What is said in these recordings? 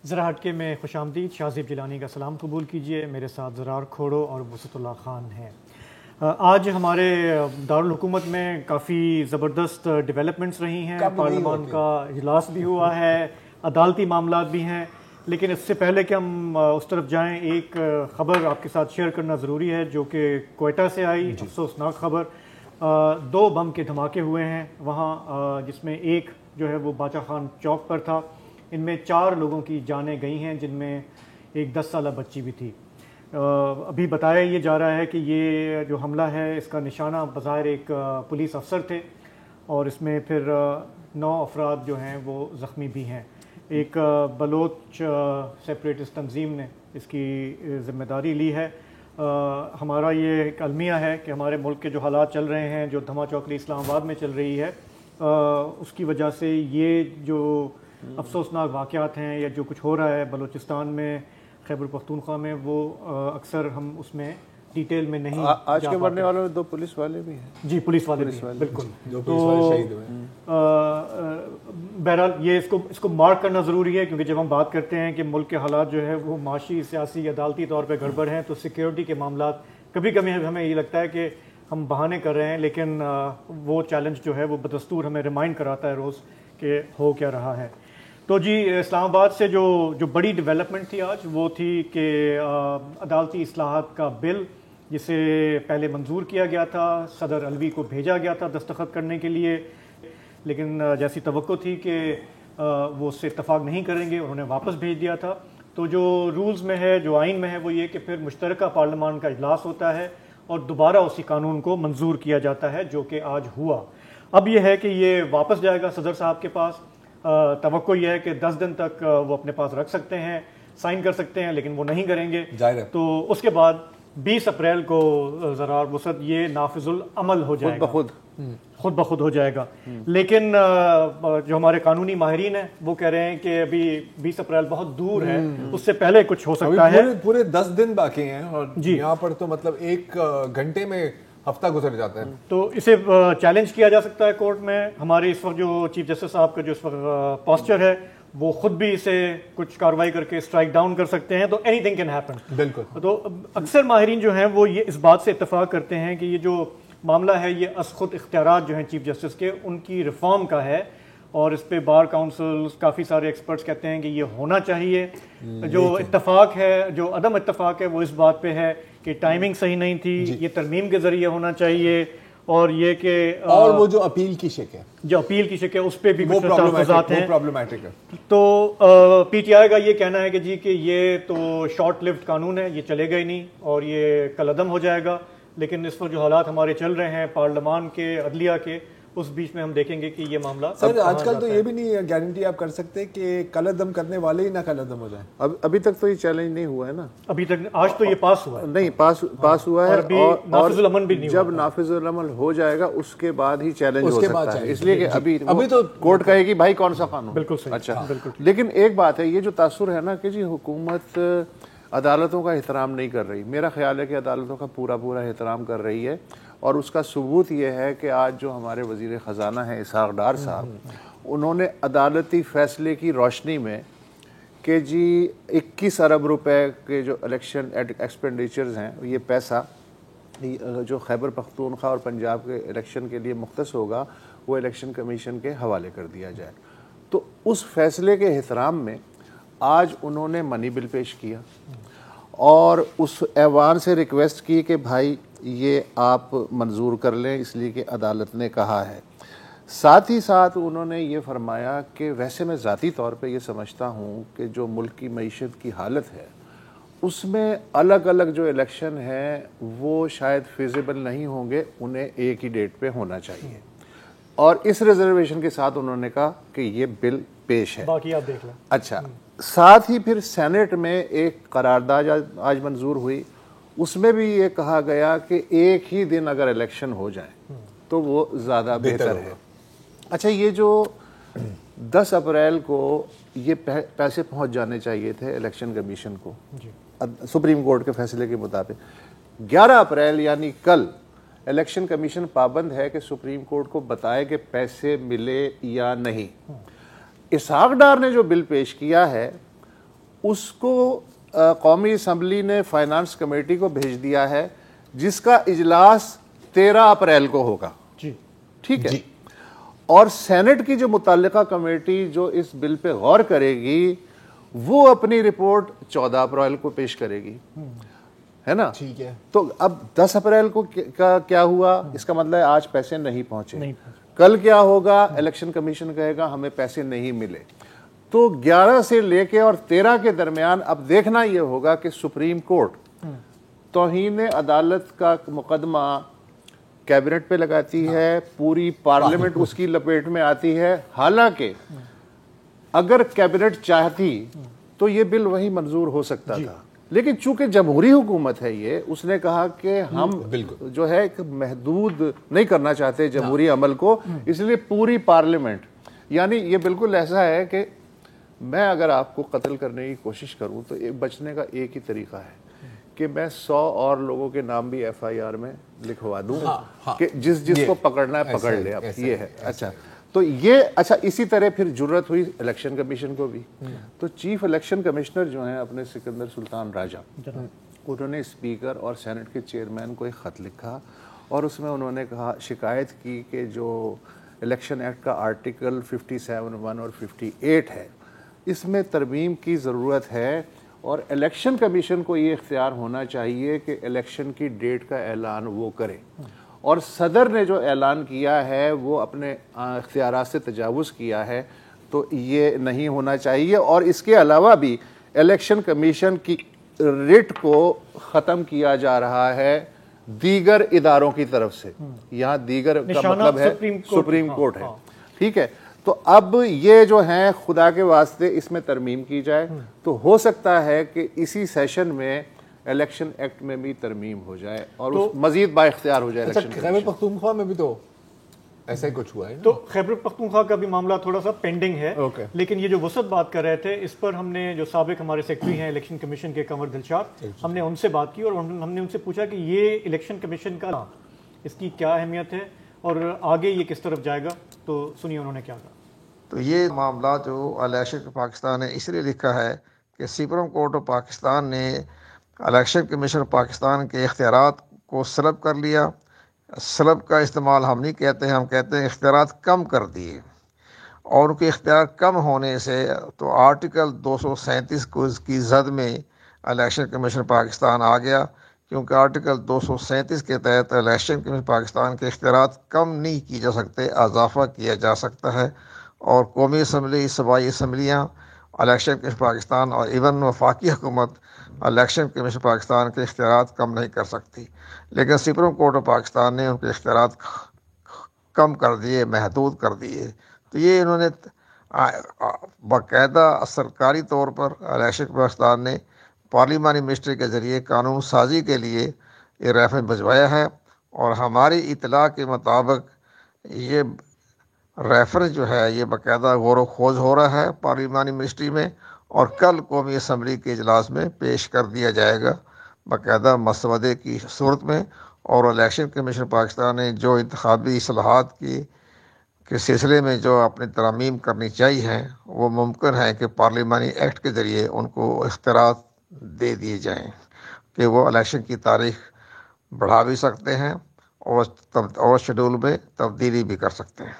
ذرا ہٹکے میں خوش آمدید. شاہزیب جیلانی کا سلام قبول کیجیے. میرے ساتھ زرار کھوڑو اور وسعت اللہ خان ہیں. آج ہمارے دارالحکومت میں کافی زبردست ڈیولپمنٹس رہی ہیں. پارلیمان کا اجلاس بھی ہوا ہے, عدالتی معاملات بھی ہیں. لیکن اس سے پہلے کہ ہم اس طرف جائیں, ایک خبر آپ کے ساتھ شیئر کرنا ضروری ہے جو کہ کوئٹہ سے آئی. افسوسناک خبر. 2 بم کے دھماکے ہوئے ہیں وہاں, جس میں ایک جو ہے وہ باچا خان چوک پر تھا. ان میں 4 لوگوں کی جانیں گئی ہیں, جن میں ایک 10 سالہ بچی بھی تھی. ابھی بتایا یہ جا رہا ہے کہ یہ جو حملہ ہے اس کا نشانہ بظاہر ایک پولیس افسر تھے, اور اس میں پھر 9 افراد جو ہیں وہ زخمی بھی ہیں. ایک بلوچ سیپریٹسٹ تنظیم نے اس کی ذمہ داری لی ہے. ہمارا یہ ایک المیہ ہے کہ ہمارے ملک کے جو حالات چل رہے ہیں, جو دھما چوکری اسلام آباد میں چل رہی ہے, اس کی وجہ سے یہ جو افسوسناک واقعات ہیں یا جو کچھ ہو رہا ہے بلوچستان میں, خیبر پختونخوا میں, وہ اکثر ہم اس میں ڈیٹیل میں نہیں. آج کے مرنے والوں میں 2 پولیس والے بھی ہیں. جی, پولیس والے بھی ہیں, بالکل. 2 پولیس والے شہید ہوئے. بہرحال یہ اس کو مارک کرنا ضروری ہے, کیونکہ جب ہم بات کرتے ہیں کہ ملک کے حالات جو ہے وہ معاشی, سیاسی, عدالتی طور پہ گڑبڑ ہیں, تو سیکیورٹی کے معاملات کبھی کبھی ہمیں یہ لگتا ہے کہ ہم بہانے کر رہے ہیں, لیکن وہ چیلنج جو ہے وہ بدستور ہمیں ریمائنڈ کراتا ہے روز کہ ہو کیا رہا ہے. تو جی, اسلام آباد سے جو بڑی ڈیولپمنٹ تھی آج, وہ تھی کہ عدالتی اصلاحات کا بل, جسے پہلے منظور کیا گیا تھا, صدر علوی کو بھیجا گیا تھا دستخط کرنے کے لیے, لیکن جیسی توقع تھی کہ وہ اس سے اتفاق نہیں کریں گے, انہوں نے واپس بھیج دیا تھا. تو جو رولز میں ہے, جو آئین میں ہے, وہ یہ کہ پھر مشترکہ پارلیمان کا اجلاس ہوتا ہے اور دوبارہ اسی قانون کو منظور کیا جاتا ہے, جو کہ آج ہوا. اب یہ ہے کہ یہ واپس جائے گا صدر صاحب کے پاس. توقع یہ ہے کہ 10 دن تک وہ اپنے پاس رکھ سکتے ہیں, سائن کر سکتے ہیں, لیکن وہ نہیں کریں گے. تو اس کے بعد 20 اپریل کو زرار وسعت یہ نافذ العمل ہو جائے گا, خود بخود ہو جائے گا. لیکن جو ہمارے قانونی ماہرین ہیں وہ کہہ رہے ہیں کہ ابھی 20 اپریل بہت دور ہے, اس سے پہلے کچھ ہو سکتا ہے. پورے 10 دن باقی ہیں, اور یہاں پر تو مطلب 1 گھنٹے میں ہفتہ گزر جاتا ہے. تو اسے چیلنج کیا جا سکتا ہے کورٹ میں. ہمارے اس وقت جو چیف جسٹس صاحب کا جو اس وقت پاسچر ہے, وہ خود بھی اسے کچھ کارروائی کر کے اسٹرائک ڈاؤن کر سکتے ہیں. تو اینی تھنگ کین ہیپن. بالکل. تو اکثر ماہرین جو ہیں وہ یہ اس بات سے اتفاق کرتے ہیں کہ یہ جو معاملہ ہے یہ از خود اختیارات جو ہیں چیف جسٹس کے, ان کی ریفارم کا ہے, اور اس پہ بار کاؤنسل, کافی سارے ایکسپرٹس کہتے ہیں کہ یہ ہونا چاہیے. جو اتفاق ہے, جو عدم اتفاق ہے, وہ اس بات پہ ہے کہ ٹائمنگ صحیح نہیں تھی, یہ ترمیم کے ذریعے ہونا چاہیے, اور یہ کہ اور وہ جو اپیل کی شک ہے, اس پہ بھی کچھ تحفظات ہیں. تو پی ٹی آئی کا یہ کہنا ہے کہ جی کہ یہ تو شارٹ لیوڈ قانون ہے, یہ چلے گا ہی نہیں اور یہ کل عدم ہو جائے گا. لیکن اس وقت جو حالات ہمارے چل رہے ہیں پارلیمان کے, عدلیہ کے, اس بیچ میں ہم دیکھیں گے کہ یہ معاملہ. سر آج کل تو یہ بھی نہیں گارنٹی آپ کر سکتے کہ کل عدم کرنے والے ہی نہ کل عدم ہو جائیں. ابھی تک تو یہ چیلنج نہیں ہوا ہے نا, ابھی تک. آج تو یہ پاس ہوا ہے, نہیں پاس ہوا ہے, اور نافذ العمل بھی نہیں. جب نافذ العمل ہو جائے گا اس کے بعد ہی چیلنج ہو سکتا ہے, اس لیے کہ ابھی تو کورٹ کہے گی بھائی کون سا قانون. بالکل صحیح. اچھا, لیکن ایک بات ہے, یہ جو تاثر ہے نا کہ جی حکومت عدالتوں کا احترام نہیں کر رہی, میرا خیال ہے کہ عدالتوں کا پورا احترام کر رہی ہے. اور اس کا ثبوت یہ ہے کہ آج جو ہمارے وزیر خزانہ ہیں اسحاق ڈار صاحب, انہوں نے عدالتی فیصلے کی روشنی میں کہ جی 21 ارب روپے کے جو الیکشن ایکسپینڈیچرز ہیں, یہ پیسہ جو خیبر پختونخوا اور پنجاب کے الیکشن کے لیے مختص ہوگا وہ الیکشن کمیشن کے حوالے کر دیا جائے. تو اس فیصلے کے احترام میں آج انہوں نے منی بل پیش کیا اور اس ایوان سے ریکویسٹ کی کہ بھائی یہ آپ منظور کر لیں, اس لیے کہ عدالت نے کہا ہے. ساتھ ہی ساتھ انہوں نے یہ فرمایا کہ ویسے میں ذاتی طور پہ یہ سمجھتا ہوں کہ جو ملک کی معیشت کی حالت ہے اس میں الگ الگ جو الیکشن ہیں وہ شاید فیزیبل نہیں ہوں گے, انہیں ایک ہی ڈیٹ پہ ہونا چاہیے. اور اس ریزرویشن کے ساتھ انہوں نے کہا کہ یہ بل پیش ہے, باقی آپ دیکھ لیں. اچھا, ساتھ ہی پھر سینٹ میں ایک قرارداد آج منظور ہوئی, اس میں بھی یہ کہا گیا کہ ایک ہی دن اگر الیکشن ہو جائے تو وہ زیادہ بہتر ہے. اچھا, یہ جو 10 اپریل کو یہ پیسے پہنچ جانے چاہیے تھے الیکشن کمیشن کو سپریم کورٹ کے فیصلے کے مطابق, 11 اپریل یعنی کل الیکشن کمیشن پابند ہے کہ سپریم کورٹ کو بتائے کہ پیسے ملے یا نہیں. اسحاق ڈار نے جو بل پیش کیا ہے اس کو قومی اسمبلی نے فائنانس کمیٹی کو بھیج دیا ہے، جس کا اجلاس 13 اپریل کو ہوگا. جی ٹھیک ہے. اور سینٹ کی جو متعلقہ کمیٹی جو اس بل پہ غور کرے گی وہ اپنی رپورٹ 14 اپریل کو پیش کرے گی، ہے نا. ٹھیک ہے. تو اب 10 اپریل کو کیا ہوا؟ اس کا مطلب ہے آج پیسے نہیں پہنچے. کل کیا ہوگا؟ الیکشن کمیشن کہے گا ہمیں پیسے نہیں ملے. تو 11 سے لے کے اور 13 کے درمیان اب دیکھنا یہ ہوگا کہ سپریم کورٹ توہین عدالت کا مقدمہ کیبنٹ پہ لگاتی ہے، پوری پارلیمنٹ اس کی لپیٹ میں آتی ہے. حالانکہ اگر کیبنٹ چاہتی تو یہ بل وہی منظور ہو سکتا تھا، لیکن چونکہ جمہوری حکومت ہے یہ، اس نے کہا کہ ہم جو ہے ایک محدود نہیں کرنا چاہتے جمہوری عمل کو، اس لیے پوری پارلیمنٹ، یعنی یہ بالکل ایسا ہے کہ میں اگر آپ کو قتل کرنے کی کوشش کروں تو بچنے کا ایک ہی طریقہ ہے کہ میں 100 اور لوگوں کے نام بھی ایف آئی آر میں لکھوا دوں کہ جس کو پکڑنا ہے پکڑ لے. اب یہ ہے. اچھا تو یہ اسی طرح پھر جرت ہوئی الیکشن کمیشن کو بھی. تو چیف الیکشن کمشنر جو ہیں اپنے سکندر سلطان راجہ، انہوں نے اسپیکر اور سینٹ کے چیئرمین کو ایک خط لکھا اور اس میں انہوں نے کہا، شکایت کی کہ جو الیکشن ایکٹ کا آرٹیکل 57(1) اور 58 ہے اس میں ترمیم کی ضرورت ہے، اور الیکشن کمیشن کو یہ اختیار ہونا چاہیے کہ الیکشن کی ڈیٹ کا اعلان وہ کرے. اور صدر نے جو اعلان کیا ہے وہ اپنے اختیارات سے تجاوز کیا ہے، تو یہ نہیں ہونا چاہیے. اور اس کے علاوہ بھی الیکشن کمیشن کی ریٹ کو ختم کیا جا رہا ہے دیگر اداروں کی طرف سے. یہاں دیگر کا مطلب ہے سپریم کورٹ ہے. ٹھیک ہے. تو اب یہ جو ہیں خدا کے واسطے اس میں ترمیم کی جائے تو ہو سکتا ہے کہ اسی سیشن میں الیکشن ایکٹ میں بھی ترمیم ہو جائے اور مزید با اختیار ہو جائے. خیبر پختونخوا میں بھی تو ایسا ہی کچھ ہوا ہے. تو خیبر پختونخوا کا بھی معاملہ تھوڑا سا پینڈنگ ہے، لیکن یہ جو وسعت بات کر رہے تھے اس پر ہم نے جو سابق ہمارے سیکرٹری ہیں الیکشن کمیشن کے قمر دلشاد، ہم نے ان سے بات کی اور ہم نے ان سے پوچھا کہ یہ الیکشن کمیشن کا اس کی کیا اہمیت ہے اور آگے یہ کس طرف جائے گا. تو سنیے انہوں نے کیا کہا. تو یہ معاملہ جو الیکشن پاکستان نے اس لیے لکھا ہے کہ سپریم کورٹ آف پاکستان نے الیکشن کمیشن پاکستان کے اختیارات کو سلب کر لیا. سلب کا استعمال ہم نہیں کہتے ہیں، ہم کہتے ہیں اختیارات کم کر دیے. اور ان کے اختیار کم ہونے سے تو آرٹیکل 237 کو اس کی زد میں الیکشن کمیشن پاکستان آ گیا، کیونکہ آرٹیکل 237 کے تحت الیکشن کمیشن پاکستان کے اختیارات کم نہیں کی جا سکتے، اضافہ کیا جا سکتا ہے. اور قومی اسمبلی، صوبائی اسمبلیاں، الیکشن کمیشن پاکستان اور ایون وفاقی حکومت الیکشن کمیشن پاکستان کے اختیارات کم نہیں کر سکتی. لیکن سپریم کورٹ آف پاکستان نے ان کے اختیارات کم کر دیے، محدود کر دیے. تو یہ انہوں نے باقاعدہ سرکاری طور پر الیکشن پاکستان نے پارلیمانی منسٹری کے ذریعے قانون سازی کے لیے یہ ریفرنس بھجوایا ہے. اور ہماری اطلاع کے مطابق یہ ریفرنس جو ہے یہ باقاعدہ غور و خوض ہو رہا ہے پارلیمانی منسٹری میں، اور کل قومی اسمبلی کے اجلاس میں پیش کر دیا جائے گا باقاعدہ مسودے کی صورت میں. اور الیکشن کمیشن پاکستان نے جو انتخابی اصلاحات کے سلسلے میں جو اپنی ترمیم کرنی چاہیے وہ ممکن ہے کہ پارلیمانی ایکٹ کے ذریعے ان کو اختیارات دے دیے جائیں کہ وہ الیکشن کی تاریخ بڑھا بھی سکتے ہیں اور شیڈول میں تبدیلی بھی کر سکتے ہیں.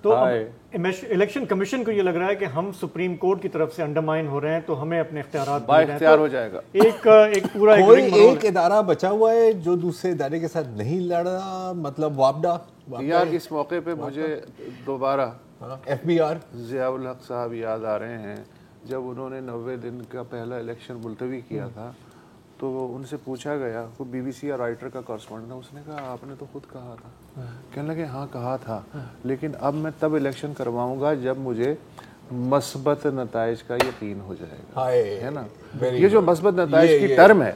تو الیکشن کمیشن کو یہ لگ رہا ہے کہ ہم سپریم کورٹ کی طرف سے انڈرمائن ہو رہے ہیں تو ہمیں اپنے اختیارات با اختیار ہو جائے گا. ایک پورا ایک ادارہ بچا ہوا ہے جو دوسرے ادارے کے ساتھ نہیں لڑ رہا، مطلب وابڈا. یار اس موقع پہ مجھے دوبارہ ایف بی آر ضیاء الحق صاحب یاد آ رہے ہیں جب انہوں نے 90 دن کا پہلا الیکشن ملتوی کیا تھا تو ان سے پوچھا گیا، وہ بی بی سی یا رائٹر کا کارسپونڈنٹ، اس نے کہا آپ نے تو خود کہا تھا. کہنے لگے ہاں کہا تھا، لیکن اب میں تب الیکشن کرواؤں گا جب مجھے مثبت نتائج کا یقین ہو جائے گا، ہے نا. یہ جو مثبت نتائج کی ٹرم ہے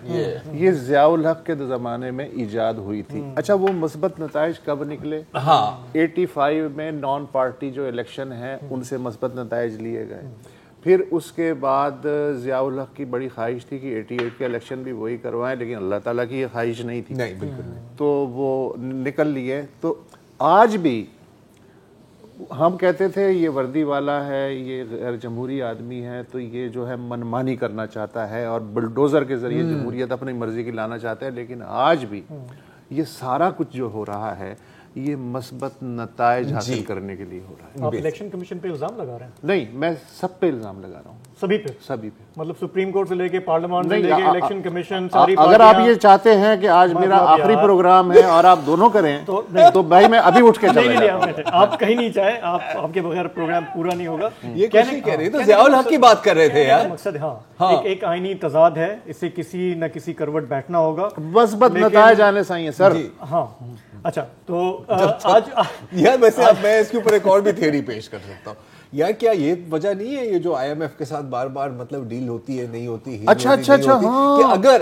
یہ ضیاء الحق کے زمانے میں ایجاد ہوئی تھی. اچھا وہ مثبت نتائج کب نکلے؟ 85 میں نان پارٹی جو الیکشن ہے ان سے مثبت نتائج لیے گئے. پھر اس کے بعد ضیاء الحق کی بڑی خواہش تھی کہ 88 کے الیکشن بھی وہی کروائیں، لیکن اللہ تعالیٰ کی یہ خواہش نہیں تھی. نہیں، بالکل نہیں. تو وہ نکل لیے. تو آج بھی ہم کہتے تھے یہ وردی والا ہے, یہ غیر جمہوری آدمی ہے, تو یہ جو ہے منمانی کرنا چاہتا ہے اور بلڈوزر کے ذریعے جمہوریت اپنی مرضی کی لانا چاہتا ہے. لیکن آج بھی یہ سارا کچھ جو ہو رہا ہے یہ مثبت نتائج حاصل کرنے کے لیے ہو رہا ہے. آپ الیکشن کمیشن پہ الزام لگا رہے ہیں؟ نہیں, میں سب پہ الزام لگا رہا ہوں. سبھی پہ؟ سبھی پہ. مطلب سپریم کورٹ سے لے کے پارلیمان سے لے کے الیکشن کمیشن, اگر آپ یہ چاہتے ہیں کہ آج میرا آخری پروگرام ہے اور آپ دونوں کریں تو بھائی میں ابھی اٹھ کے چلا جاتا ہوں. آپ کہیں نہیں چاہے, آپ کے بغیر پروگرام پورا نہیں ہوگا. یہ کیسے کہہ رہے ہیں؟ تو ضیاء الحق کی بات کر رہے تھے یار. مقصد ہاں ایک آئینی تضاد ہے, اسے کسی نہ کسی کروٹ بیٹھنا ہوگا. مثبت نتائج آنے چاہیے سر. ہاں اچھا, تو آج یار ویسے اب میں اس کے اوپر ایک اور بھی تھیوری پیش کر سکتا ہوں یار. کیا یہ وجہ نہیں ہے یہ جو آئی ایم ایف کے ساتھ بار بار مطلب ڈیل ہوتی ہے نہیں ہوتی, اچھا کہ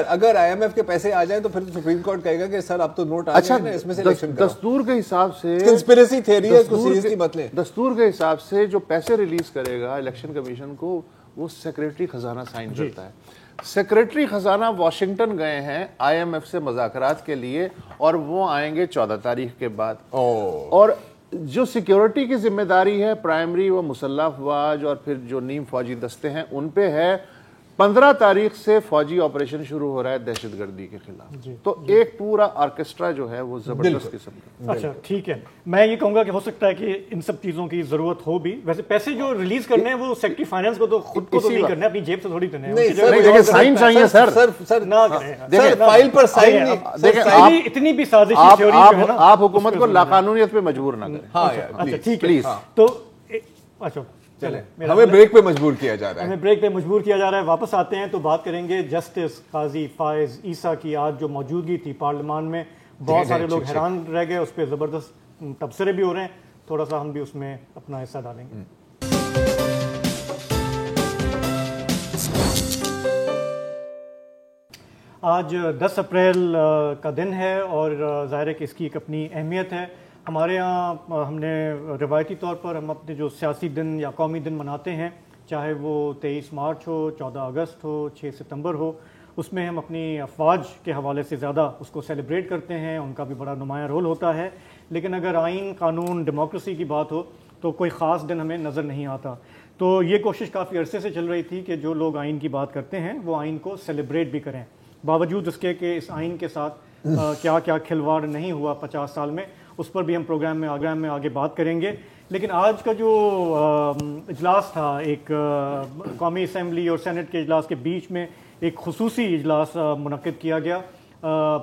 اگر آئی ایم ایف کے پیسے آ جائیں تو پھر سپریم کورٹ کہے گا کہ سر اب تو نوٹ آ جائے نا, اس میں سے الیکشن کرو. دستور کے حساب سے کنسپیریسی تھیوری ہے, اس کو سیریسلی مت لیں. دستور کے حساب سے جو پیسے ریلیز کرے گا الیکشن کمیشن کو وہ سیکریٹری خزانہ سائن کرتا ہے. سیکریٹری خزانہ واشنگٹن گئے ہیں آئی ایم ایف سے مذاکرات کے لیے اور وہ آئیں گے 14 تاریخ کے بعد. اور جو سیکیورٹی کی ذمہ داری ہے پرائمری و مسلح افواج اور پھر جو نیم فوجی دستے ہیں ان پہ ہے. 15 تاریخ سے فوجی آپریشن شروع ہو رہا ہے دہشت گردی کے خلاف. تو ایک پورا آرکیسٹرا جو ہے وہ زبردست قسم کا. اچھا ٹھیک ہے, میں یہ کہوں گا کہ ہو سکتا ہے کہ ان سب چیزوں کی ضرورت ہو بھی. ویسے پیسے جو ریلیز کرنے ہیں وہ سیکرٹری فائنانس کو تو خود کو تو نہیں کرنا ہے, اپنی جیب سے تھوڑی دینے ہیں. سائن چاہیے سر. فائل پر سائن. اتنی بھی سازشی تھیوری جو ہے نا, آپ حکومت کو لاقانونیت پہ مجبور نہ کریں. اچھا ٹھیک ہے. پلیز. تو اچھا ہمیں بریک پہ مجبور کیا جا رہا ہے. ہمیں بریک پہ مجبور کیا جا رہا ہے. واپس آتے ہیں تو بات کریں گے جسٹس قاضی فائز عیسیٰ کی آج جو موجودگی تھی پارلیمان میں. بہت سارے لوگ حیران رہ گئے, اس پہ زبردست تبصرے بھی ہو رہے ہیں. تھوڑا سا ہم بھی اس میں اپنا حصہ ڈالیں گے. آج 10 اپریل کا دن ہے اور ظاہر ہے کہ اس کی ایک اپنی اہمیت ہے. ہمارے یہاں ہم نے روایتی طور پر ہم اپنے جو سیاسی دن یا قومی دن مناتے ہیں, چاہے وہ 23 مارچ ہو, 14 اگست ہو, 6 ستمبر ہو, اس میں ہم اپنی افواج کے حوالے سے زیادہ اس کو سیلیبریٹ کرتے ہیں. ان کا بھی بڑا نمایاں رول ہوتا ہے. لیکن اگر آئین, قانون, ڈیموکریسی کی بات ہو تو کوئی خاص دن ہمیں نظر نہیں آتا. تو یہ کوشش کافی عرصے سے چل رہی تھی کہ جو لوگ آئین کی بات کرتے ہیں وہ آئین کو سیلیبریٹ بھی کریں, باوجود اس کے کہ اس آئین کے ساتھ کیا کیا کھلواڑ نہیں ہوا 50 سال میں. اس پر بھی ہم پروگرام میں آگے بات کریں گے. لیکن آج کا جو اجلاس تھا, ایک قومی اسمبلی اور سینٹ کے اجلاس کے بیچ میں ایک خصوصی اجلاس منعقد کیا گیا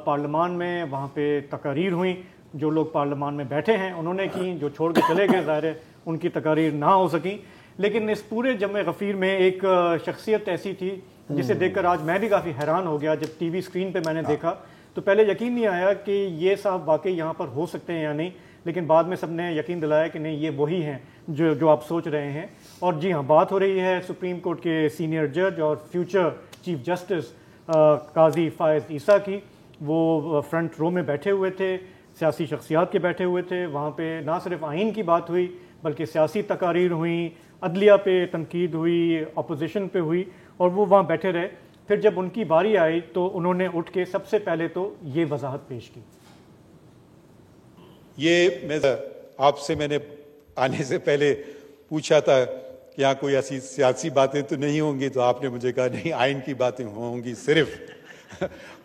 پارلیمان میں. وہاں پہ تقاریر ہوئیں, جو لوگ پارلیمان میں بیٹھے ہیں انہوں نے کی, جو چھوڑ کے چلے گئے ظاہر ہے ان کی تقاریر نہ ہو سکیں. لیکن اس پورے جمع غفیر میں ایک شخصیت ایسی تھی جسے دیکھ کر آج میں بھی کافی حیران ہو گیا. جب ٹی وی اسکرین پہ میں نے دیکھا تو پہلے یقین نہیں آیا کہ یہ صاحب واقعی یہاں پر ہو سکتے ہیں یا نہیں, لیکن بعد میں سب نے یقین دلایا کہ نہیں, یہ وہی ہیں جو آپ سوچ رہے ہیں. اور جی ہاں, بات ہو رہی ہے سپریم کورٹ کے سینئر جج اور فیوچر چیف جسٹس قاضی فائز عیسیٰ کی. وہ فرنٹ رو میں بیٹھے ہوئے تھے, سیاسی شخصیات کے بیٹھے ہوئے تھے. وہاں پہ نہ صرف آئین کی بات ہوئی بلکہ سیاسی تقاریر ہوئیں, عدلیہ پہ تنقید ہوئی, اپوزیشن پہ ہوئی, اور وہ وہاں بیٹھے رہے. پھر جب ان کی باری آئی تو انہوں نے اٹھ کے سب سے پہلے تو یہ وضاحت پیش کی. میں آپ سے میں نے آنے سے پہلے پوچھا تھا کہ یہاں کوئی ایسی سیاسی باتیں تو نہیں ہوں گی, تو آپ نے مجھے کہا نہیں, آئین کی باتیں ہوں گی صرف.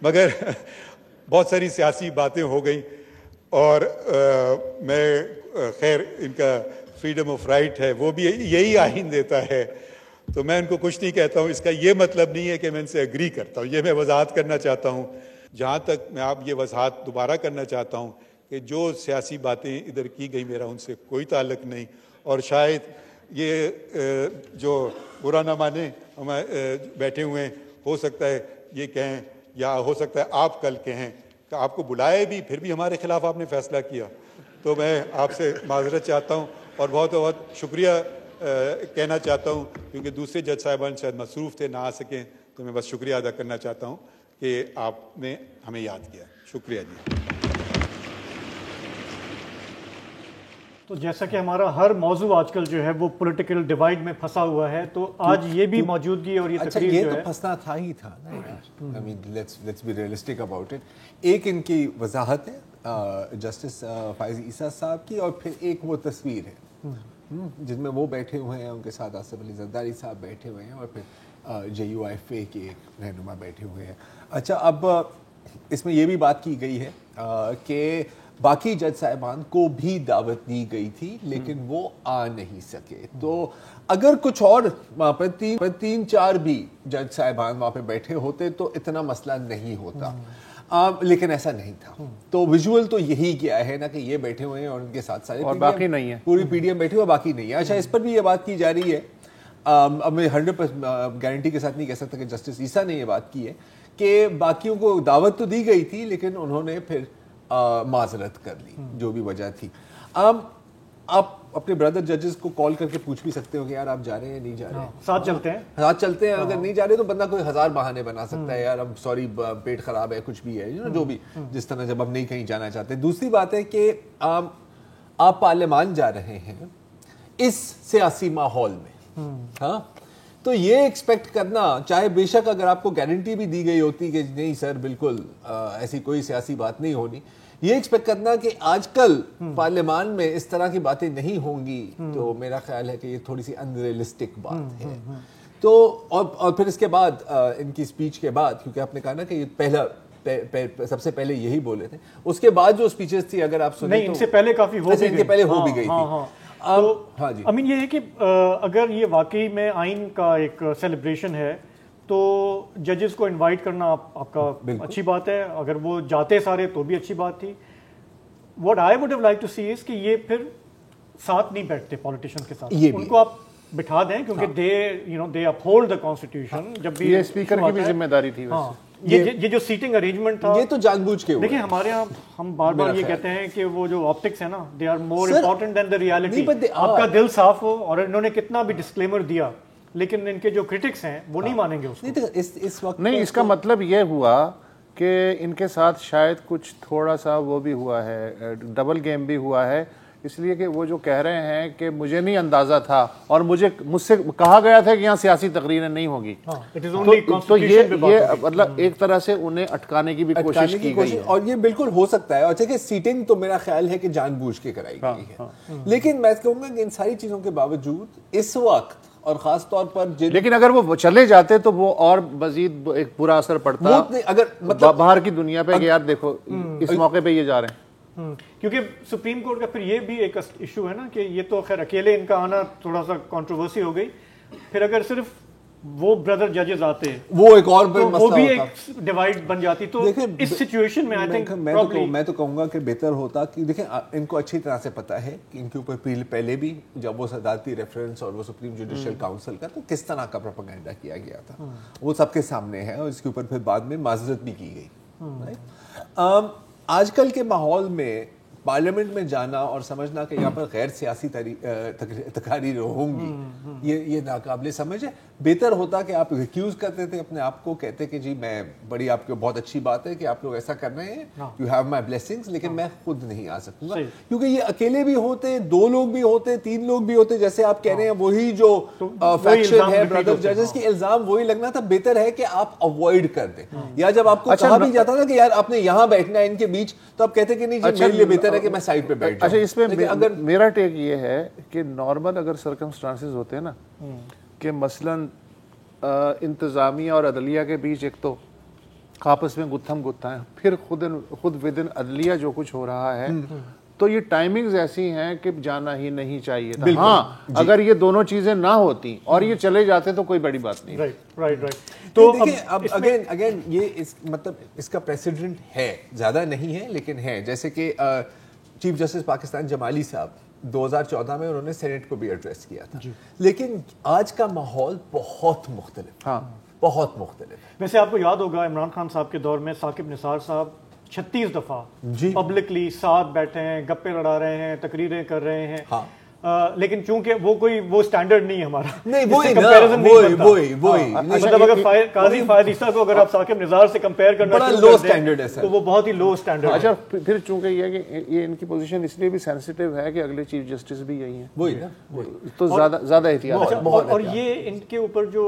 مگر بہت ساری سیاسی باتیں ہو گئیں, اور میں خیر ان کا فریڈم آف رائٹ ہے, وہ بھی یہی آئین دیتا ہے, تو میں ان کو کچھ نہیں کہتا ہوں. اس کا یہ مطلب نہیں ہے کہ میں ان سے اگری کرتا ہوں, یہ میں وضاحت کرنا چاہتا ہوں. جہاں تک میں آپ یہ وضاحت دوبارہ کرنا چاہتا ہوں کہ جو سیاسی باتیں ادھر کی گئی میرا ان سے کوئی تعلق نہیں. اور شاید یہ جو برا نہ مانے ہم بیٹھے ہوئے ہیں, ہو سکتا ہے یہ کہیں, یا ہو سکتا ہے آپ کل کہیں کہ آپ کو بلائے بھی پھر بھی ہمارے خلاف آپ نے فیصلہ کیا. تو میں آپ سے معذرت چاہتا ہوں اور بہت بہت شکریہ کہنا چاہتا ہوں, کیونکہ دوسرے جج صاحبان شاید مصروف تھے, نہ آ سکیں. تو میں بس شکریہ ادا کرنا چاہتا ہوں کہ آپ نے ہمیں یاد کیا. شکریہ جی. تو جیسا کہ ہمارا ہر موضوع آج کل جو ہے وہ پولیٹیکل ڈیوائیڈ میں پھنسا ہوا ہے, تو آج یہ بھی موجودگی اور یہ تقریر یہ جو تو ہے پھنسنا تھا ہی تھا نا یار. I mean, let's be realistic about it. ایک ان کی وضاحت ہے جسٹس فائز عیسیٰ صاحب کی, اور پھر ایک وہ تصویر ہے جن میں وہ بیٹھے ہوئے ہیں, ان کے ساتھ آصف علی زرداری صاحب بیٹھے ہوئے ہیں, اور پھر JUIFA کے ایک رہنما بیٹھے ہوئے ہیں. اچھا, اب اس میں یہ بھی بات کی گئی ہے کہ باقی جج صاحبان کو بھی دعوت دی گئی تھی لیکن وہ آ نہیں سکے. تو اگر کچھ اور وہاں پہ تین چار بھی جج صاحبان وہاں پہ بیٹھے ہوتے تو اتنا مسئلہ نہیں ہوتا, لیکن ایسا نہیں تھا. تو ویژول تو یہی کیا ہے نا کہ یہ بیٹھے ہوئے ہیں اور ان کے ساتھ سارے اور باقی نہیں ہے, پوری PDM بیٹھی ہوئے, باقی نہیں ہے. اچھا, اس پر بھی یہ بات کی جا رہی ہے, اب میں 100% گارنٹی کے ساتھ نہیں کہہ سکتا کہ جسٹس عیسیٰ نے یہ بات کی ہے کہ باقیوں کو دعوت تو دی گئی تھی لیکن انہوں نے پھر معذرت کر لی, جو بھی وجہ تھی. آپ اپنے بردر ججز کو کال کر کے پوچھ بھی سکتے ہو کہ یار آپ جا رہے ہیں نہیں جا رہے ہیں, ساتھ چلتے ہیں. اگر نہیں جا رہے تو بندہ کوئی 1000 بہانے بنا سکتا ہے, یار اب سوری پیٹ خراب ہے, کچھ بھی ہے, جو بھی جس طرح, جب اب نہیں کہیں جانا چاہتے. دوسری بات ہے کہ آپ پارلیمان جا رہے ہیں اس سیاسی ماحول میں, ہاں, تو یہ ایکسپیکٹ کرنا, چاہے بے شک اگر آپ کو گارنٹی بھی دی گئی ہوتی کہ نہیں سر بالکل ایسی کوئی سیاسی بات نہیں ہونی, یہ ایکسپیکٹ کرنا کہ آج کل پارلیمان میں اس طرح کی باتیں نہیں ہوں گی, تو میرا خیال ہے کہ یہ تھوڑی سی انریلسٹک بات ہے. تو اور پھر اس کے بعد ان کی اسپیچ کے بعد, کیونکہ آپ نے کہا نا کہ یہ سب سے پہلے یہی بولے تھے, اس کے بعد جو اسپیچز تھی اگر آپ سنیں, نہیں, ان سے پہلے کافی ہو بھی گئی تھی. ہاں جی, امین, یہ ہے کہ اگر یہ واقعی میں آئین کا ایک سیلیبریشن ہے تو ججز کو انوائٹ کرنا آپ کا اچھی بات ہے, اگر وہ جاتے سارے تو بھی اچھی بات تھی. What I would have like to see is کہ یہ پھر ساتھ نہیں بیٹھتے پولیٹیشین کے ساتھ, ان کو آپ بٹھا دیں کیونکہ دے اپہولڈ دا کانسٹیٹیوشن. جب بھی یہ اسپیکر کی بھی ذمہ داری تھی. یہ جو سیٹنگ ارینجمنٹ تھا یہ تو جان بوجھ کے. دیکھیں ہمارے یہاں ہم بار بار یہ کہتے ہیں کہ وہ جو آپٹکس ہے نا, they are more important than the reality. آپ کا دل صاف ہو, اور انہوں نے کتنا بھی ڈسکلیمر دیا لیکن ان کے جو کرٹکس ہیں وہ نہیں مانیں گے اس وقت. نہیں, اس کا مطلب یہ ہوا کہ ان کے ساتھ شاید کچھ تھوڑا سا وہ بھی ہوا ہے, ڈبل گیم بھی ہوا ہے, اس لیے کہ وہ جو کہہ رہے ہیں کہ مجھے نہیں اندازہ تھا اور مجھ سے کہا گیا تھا کہ یہاں سیاسی تقریریں نہیں ہوگی, تو یہ مطلب ایک طرح سے انہیں اٹکانے کی بھی کوشش کی گئی ہے. اور یہ بالکل ہو سکتا ہے. اچھا, کہ سیٹنگ تو میرا خیال ہے کہ جان بوجھ کے کرائی گئی ہے, لیکن میں کہوں گا کہ ان ساری چیزوں کے باوجود اس وقت, اور خاص طور پر لیکن اگر وہ چلے جاتے تو وہ اور مزید ایک برا اثر پڑتا اگر مطلب باہر کی دنیا پہ کہ یار دیکھو اس موقع پہ یہ جا رہے ہیں. کیونکہ سپریم کورٹ کا پھر یہ بھی ایک ایشو ہے نا کہ یہ تو خیر اکیلے ان کا آنا تھوڑا سا کنٹروورسی ہو گئی, پھر اگر صرف وہ بردر ججز آتے وہ ایک اور وہ بھی ایک ڈیوائیڈ بن جاتی. تو اس سچویشن میں آئی تھنک میں تو کہوں گا کہ بہتر ہوتا کہ دیکھیں ان کو اچھی طرح سے پتا ہے کہ ان کے اوپر پہلے بھی جب وہ صدارتی ریفرنس اور وہ سپریم جوڈیشل کاؤنسل کا تو کس طرح کا پروپیگنڈا کیا گیا تھا, وہ سب کے سامنے ہے, اور اس کے اوپر پھر بعد میں معذرت بھی کی گئی. آج کل کے ماحول میں پارلیمنٹ میں جانا اور سمجھنا کہ یہاں پر غیر سیاسی تقاریر ہوں گی, یہ ناقابل سمجھ ہے. بہتر ہوتا کہ آپ ریکیوز کرتے تھے اپنے آپ کو, کہتے کہ جی میں بڑی, آپ کو بہت اچھی بات ہے کہ آپ لوگ ایسا کر رہے ہیں, یو ہیو مائی بلیسنگز, لیکن میں خود نہیں آ سکوں گا, کیونکہ یہ اکیلے بھی ہوتے, 2 لوگ بھی ہوتے, 3 لوگ بھی ہوتے, جیسے آپ کہہ رہے ہیں وہی جو فیکشن ہے برادر ججز کی, الزام وہی لگنا تھا. بہتر ہے کہ آپ اوائڈ کر دیں, یا جب آپ کو کہا بھی جاتا تھا کہ یار آپ نے یہاں بیٹھنا ہے ان کے بیچ, تو آپ کہتے کہ نہیں جی میرے لیے بہتر ہے کہ میں سائڈ پہ بیٹھ جاؤں. اچھا, اس میں اگر میرا ٹیک یہ ہے کہ نارمل اگر سرکمسٹانسز ہوتے ہیں نا کہ مثلاً انتظامیہ اور عدلیہ کے بیچ ایک تو آپس میں گتھم گتھا ہے, پھر خود ودن عدلیہ جو کچھ ہو رہا ہے, تو یہ ٹائمنگز ایسی ہیں کہ جانا ہی نہیں چاہیے تھا. ہاں, اگر یہ دونوں چیزیں نہ ہوتی اور یہ چلے جاتے تو کوئی بڑی بات نہیں. رائٹ. تو اب اگین یہ مطلب اس کا پریسیڈنٹ ہے, زیادہ نہیں ہے لیکن ہے. جیسے کہ چیف جسٹس پاکستان جمالی صاحب 2014 میں انہوں نے سینٹ کو بھی ایڈریس کیا تھا, لیکن آج کا ماحول بہت مختلف, بہت مختلف. ویسے آپ کو یاد ہوگا عمران خان صاحب کے دور میں ثاقب نثار صاحب 36 دفعہ پبلکلی ساتھ بیٹھے ہیں, گپے لڑا رہے ہیں, تقریریں کر رہے ہیں, لیکن چونکہ وہ سٹینڈرڈ نہیں ہے ہمارا, مطلب اگر قاضی فائز عیسیٰ کو اگر آپ ثاقب نثار سے کمپیئر کرنا تو وہ بہت ہی لو سٹینڈرڈ. اچھا, پھر چونکہ یہ ہے کہ یہ ان کی پوزیشن اس لیے بھی سینسیٹیو ہے کہ اگلے چیف جسٹس بھی یہی ہیں, تو زیادہ احتیاط. اور یہ ان کے اوپر جو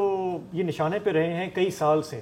یہ نشانے پہ رہے ہیں کئی سال سے,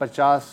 50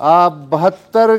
73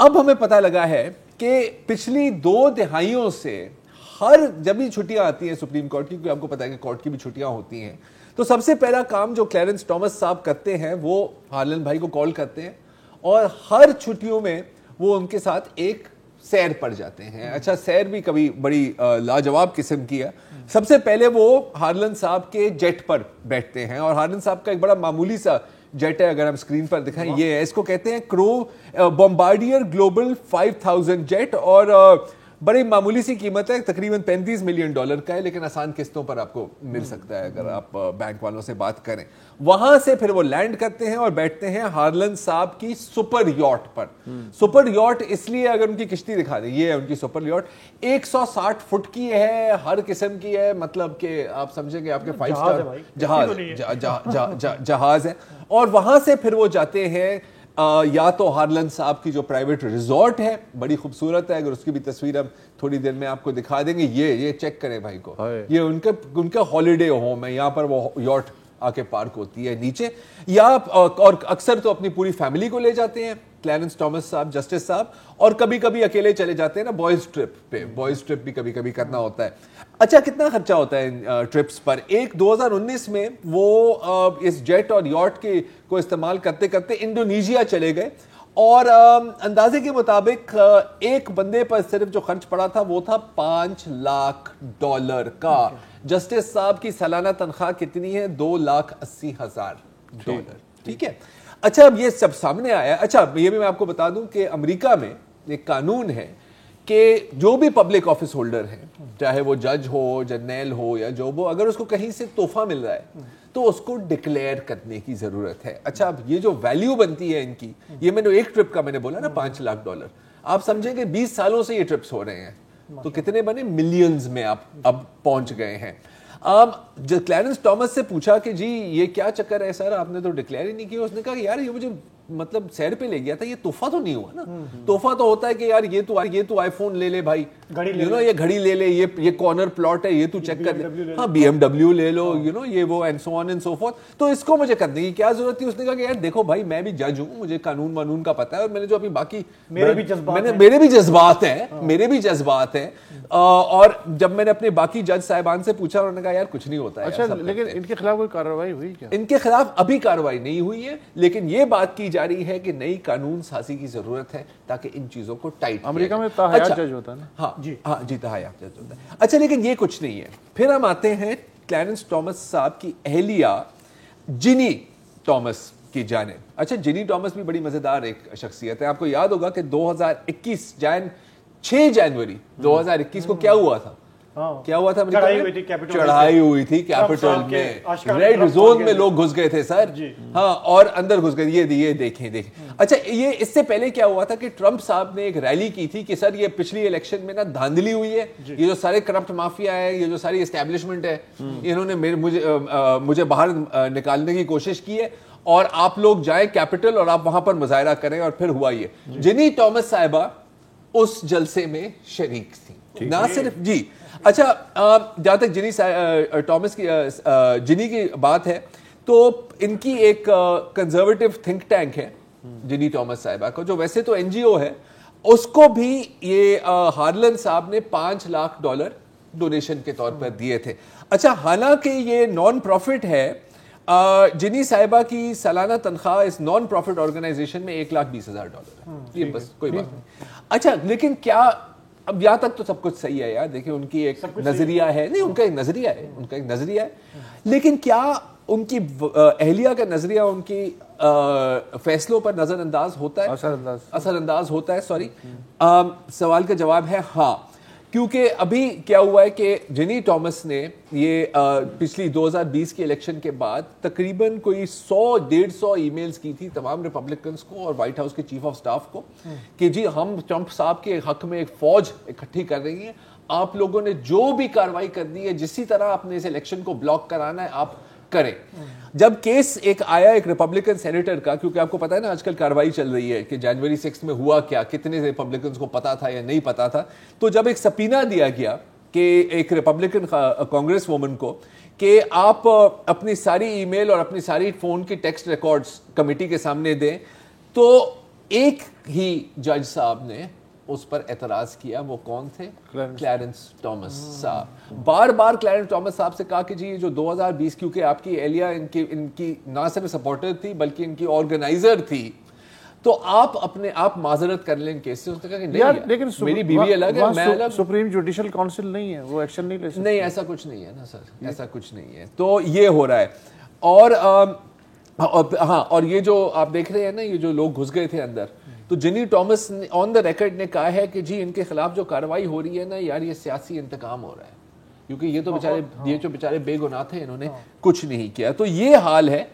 اب ہمیں پتہ لگا ہے کہ پچھلی 2 دہائیوں سے جب بھی چھٹیاں آتی ہیں سپریم کورٹ کی، کیونکہ آپ کو پتا ہے کہ کورٹ کی بھی چھٹیاں ہوتی ہیں، تو سب سے پہلا کام جو کلیرنس ٹامس صاحب کرتے ہیں وہ ہارلن بھائی کو کال کرتے ہیں اور ہر چھٹیوں میں وہ ان کے ساتھ ایک سیر پر جاتے ہیں. اچھا سیر بھی کبھی بڑی لاجواب قسم کی ہے. سب سے پہلے وہ ہارلن صاحب کے جیٹ پر بیٹھتے ہیں اور ہارلن صاحب کا ایک بڑا معمولی سا جیٹ ہے، اگر ہم اسکرین پر دکھائیں یہ ہے، اس کو کہتے ہیں کرو بمبارڈیئر گلوبل 5000 جیٹ اور بڑی معمولی سی قیمت ہے، تقریباً $35 ملین کا ہے، لیکن آسان قسطوں پر آپ کو مل سکتا ہے اگر آپ بینک والوں سے بات کریں. وہاں سے پھر وہ لینڈ کرتے ہیں اور بیٹھتے ہیں ہارلن صاحب کی سپر یاٹ پر. سپر یاٹ اس لیے اگر ان کی کشتی دکھا دیں، یہ ہے ان کی سپر یاٹ، 160 فٹ کی ہے، ہر قسم کی ہے، مطلب کہ آپ سمجھیں کہ آپ کے 5 سٹار جہاز ہے. اور وہاں سے پھر وہ جاتے ہیں یا تو ہارلن صاحب کی جو پرائیویٹ ریزورٹ ہے، بڑی خوبصورت ہے، اگر اس کی بھی تصویر ہم تھوڑی دیر میں آپ کو دکھا دیں گے. یہ چیک کریں بھائی کو، یہ ان کا ہالیڈے ہوم ہے، یہاں پر وہ یاٹ آ کے پارک ہوتی ہے نیچے. یا اور اکثر تو اپنی پوری فیملی کو لے جاتے ہیں کلیرنس ٹامس صاحب، جسٹس صاحب، اور کبھی کبھی اکیلے چلے جاتے ہیں نا بوائز ٹرپ پہ. بوائز ٹرپ بھی کبھی کبھی کرنا ہوتا ہے. اچھا کتنا خرچہ ہوتا ہے ان ٹرپس پر؟ 2019 میں وہ اس جیٹ اور یاٹ کو استعمال کرتے کرتے انڈونیشیا چلے گئے اور اندازے کے مطابق ایک بندے پر صرف جو خرچ پڑا تھا وہ تھا $5 لاکھ کا. جسٹس صاحب کی سالانہ تنخواہ کتنی ہے؟ $280,000. ٹھیک ہے. اچھا اب یہ سب سامنے آیا. اچھا یہ بھی میں آپ کو بتا دوں کہ امریکہ میں ایک قانون ہے کہ جو بھی پبلک آفس ہولڈر ہیں، چاہے وہ جج ہو، جرنیل ہو یا جو وہ، اگر اس کو کہیں سے تحفہ مل رہا ہے تو اس کو ڈکلیئر کرنے کی ضرورت ہے. اچھا اب یہ جو ویلیو بنتی ہے ان کی، یہ میں نے ایک ٹرپ کا میں نے بولا نا $5 لاکھ، آپ سمجھیں کہ 20 سالوں سے یہ ٹرپس ہو رہے ہیں تو کتنے بنے؟ ملینز میں آپ اب پہنچ گئے ہیں. کلیرنس ٹامس سے پوچھا کہ جی یہ کیا چکر ہے سر، آپ نے تو ڈکلیئر ہی نہیں کیا. اس نے کہا کہ یار یہ مجھے مطلب سیر پہ لے گیا تھا، یہ تحفہ تو نہیں ہوا نا. تحفہ تو ہوتا ہے کہ یار یہ تو آئی فون لے لے بھائی، یہ گھڑی لے لے، یہ کارنر پلاٹ ہے، یہ تو چیک کر لے، ہاں BMW لے لو، یہ وہ and so on and so forth. تو اس کو مجھے کرنے کی کیا ضرورت تھی؟ اس نے کہا کہ یار دیکھو بھائی میں بھی جج ہوں، مجھے قانون کا پتہ ہے، اور میں نے جو ابھی باقی میرے بھی جذبات ہیں. اور جب میں نے اپنے باقی جج صاحبان سے پوچھا، انہوں نے کہا یار کچھ نہیں ہوتا ہے. اچھا لیکن ان کے خلاف کوئی کارروائی ہوئی کیا؟ ان کے خلاف ابھی کارروائی نہیں ہوئی ہے، لیکن یہ بات کی جا رہی ہے کہ نئی قانون سازی کی ضرورت ہے تاکہ ان چیزوں کو ٹائٹ. امریکہ میں تاحیات جج ہوتا ہے نا؟ ہاں جی تاحیات جج ہوتا ہے. اچھا لیکن یہ کچھ نہیں ہے. پھر ہم آتے ہیں کلیرنس ٹامس صاحب کی اہلیہ جینی ٹامس کی جانب. اچھا جینی ٹامس بھی بڑی مزیدار ایک شخصیت ہے. آپ کو یاد ہوگا کہ 6 جنوری 2021 کو کیا ہوا تھا؟ چڑھائی ہوئی تھی کیپٹل میں، ریڈ زون میں لوگ گھس گئے تھے سر. ہاں اور اندر گھس گئے. یہ دیکھیں. اچھا یہ اس سے پہلے کیا ہوا تھا کہ ٹرمپ صاحب نے ایک ریلی کی تھی کہ سر یہ پچھلی الیکشن میں نا دھاندلی ہوئی ہے، یہ جو سارے کرپٹ مافیا ہے، یہ جو ساری اسٹیبلشمنٹ ہے، انہوں نے مجھے باہر نکالنے کی کوشش کی ہے اور آپ لوگ جائیں کیپٹل اور آپ وہاں پر مظاہرہ کریں. اور پھر ہوا یہ. جینی ٹامس صاحبہ اس جلسے میں شریک تھی. نہ صرف اچھا جہاں تک جینی کی بات ہے تو ان کی ایک کنزرویٹو تھنک ٹینک ہے جینی ٹامس صاحبہ کو، جو ویسے تو NGO ہے، اس کو بھی یہ ہارلن صاحب نے $5 لاکھ ڈونیشن کے طور پر دیے تھے. اچھا حالانکہ یہ نان پروفٹ ہے، جینی صاحبہ کی سالانہ تنخواہ اس نان پروفٹ آرگنائزیشن میں $1,20,000 ہے. یہ بس کوئی بات نہیں. اچھا لیکن کیا اب یہاں تک تو سب کچھ صحیح ہے یار. دیکھیں ان کی ایک نظریہ ہے، نہیں ان کا ایک نظریہ ہے، لیکن کیا ان کی اہلیہ کا نظریہ ان کی فیصلوں پر نظر انداز ہوتا ہے؟ اثر انداز ہوتا ہے. سوری، سوال کا جواب ہے ہاں. کیونکہ ابھی کیا ہوا ہے کہ جینی ٹامس نے یہ پچھلی 2020 کے الیکشن کے بعد تقریباً کوئی 100-150 ای میلز کی تھی تمام ریپبلکنز کو اور وائٹ ہاؤس کے چیف آف سٹاف کو کہ جی ہم ٹرمپ صاحب کے حق میں ایک فوج اکٹھی کر رہی ہیں، آپ لوگوں نے جو بھی کارروائی کرنی ہے، جسی طرح اپنے اس الیکشن کو بلاک کرانا ہے آپ کریں. جب کیس ایک آیا ایک ریپبلکن سینیٹر کا، کیونکہ آپ کو پتا ہے نا آج کل کارروائی چل رہی ہے کہ جنوری 6 میں ہوا کیا، کتنے ریپبلکنز کو پتا تھا یا نہیں پتا تھا، تو جب ایک سپینہ دیا گیا کہ ایک ریپبلکن کانگریس وومن کو کہ آپ اپنی ساری ای میل اور اپنی ساری فون کی ٹیکسٹ ریکارڈز کمیٹی کے سامنے دیں، تو ایک ہی جج صاحب نے اس پر اعتراض کیا, وہ کون تھے؟ کلیرنس ٹامس صاحب. بار بار کلیرنس ٹامس صاحب سے کہا کہ جی یہ جو 2020, کیونکہ آپ کی اہلیہ ان کی نہ صرف سپورٹر تھی بلکہ ان کی آرگنائزر تھی, تو آپ معذرت کر لیں کیس سے. اس نے کہا کہ نہیں, لیکن میری بیوی الگ ہے, میں الگ. سپریم جوڈیشل کونسل نہیں ہے, وہ ایکشن نہیں لے سکتی. نہیں, ایسا کچھ نہیں ہے نا سر, ایسا کچھ نہیں ہے. تو یہ ہو رہا ہے. اور ہاں, اور یہ جو آپ دیکھ رہے ہیں نا, یہ جو لوگ گھس گئے تھے اندر, تو جنی ٹامس آن دا ریکارڈ نے کہا ہے کہ جی ان کے خلاف جو کارروائی ہو رہی ہے نا یار, یہ سیاسی انتقام ہو رہا ہے, کیونکہ یہ تو بیچارے بے گناہ تھے, انہوں نے کچھ نہیں کیا. تو یہ حال ہے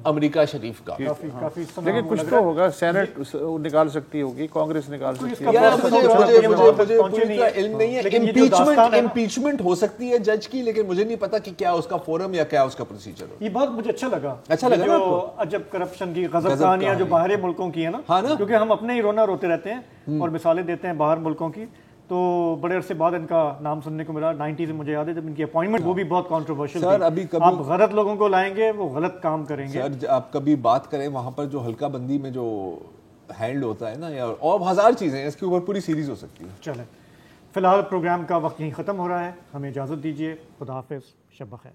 امریکہ شریف کا. لیکن کچھ تو ہوگا, سینٹ نکال سکتی ہوگی, کانگریس نکال سکتی ہے. مجھے پوری طرح علم نہیں ہے. امپیچمنٹ ہو سکتی ہے جج کی, لیکن مجھے نہیں پتا کہ کیا اس کا فورم یا کیا اس کا پروسیجر ہو. یہ بات مجھے اچھا لگا جو عجب کرپشن کی غضب کہانیاں جو باہر ملکوں کی ہے نا, کیونکہ ہم اپنے ہی رونا روتے رہتے ہیں اور مثالیں دیتے ہیں باہر ملکوں کی. تو بڑے عرصے بعد ان کا نام سننے کو ملا. 90s میں مجھے یاد ہے جب ان کی اپوائنٹمنٹ, وہ بھی بہت کانٹروورشل تھی. آپ غلط لوگوں کو لائیں گے, وہ غلط کام کریں گے. سر آپ کبھی بات کریں وہاں پر جو حلقہ بندی میں جو ہینڈ ہوتا ہے نا, اور ہزار چیزیں ہیں, اس کے اوپر پوری سیریز ہو سکتی ہے. چلیں, فی الحال پروگرام کا وقت یہیں ختم ہو رہا ہے, ہمیں اجازت دیجیے. خدا حافظ, شب بخیر.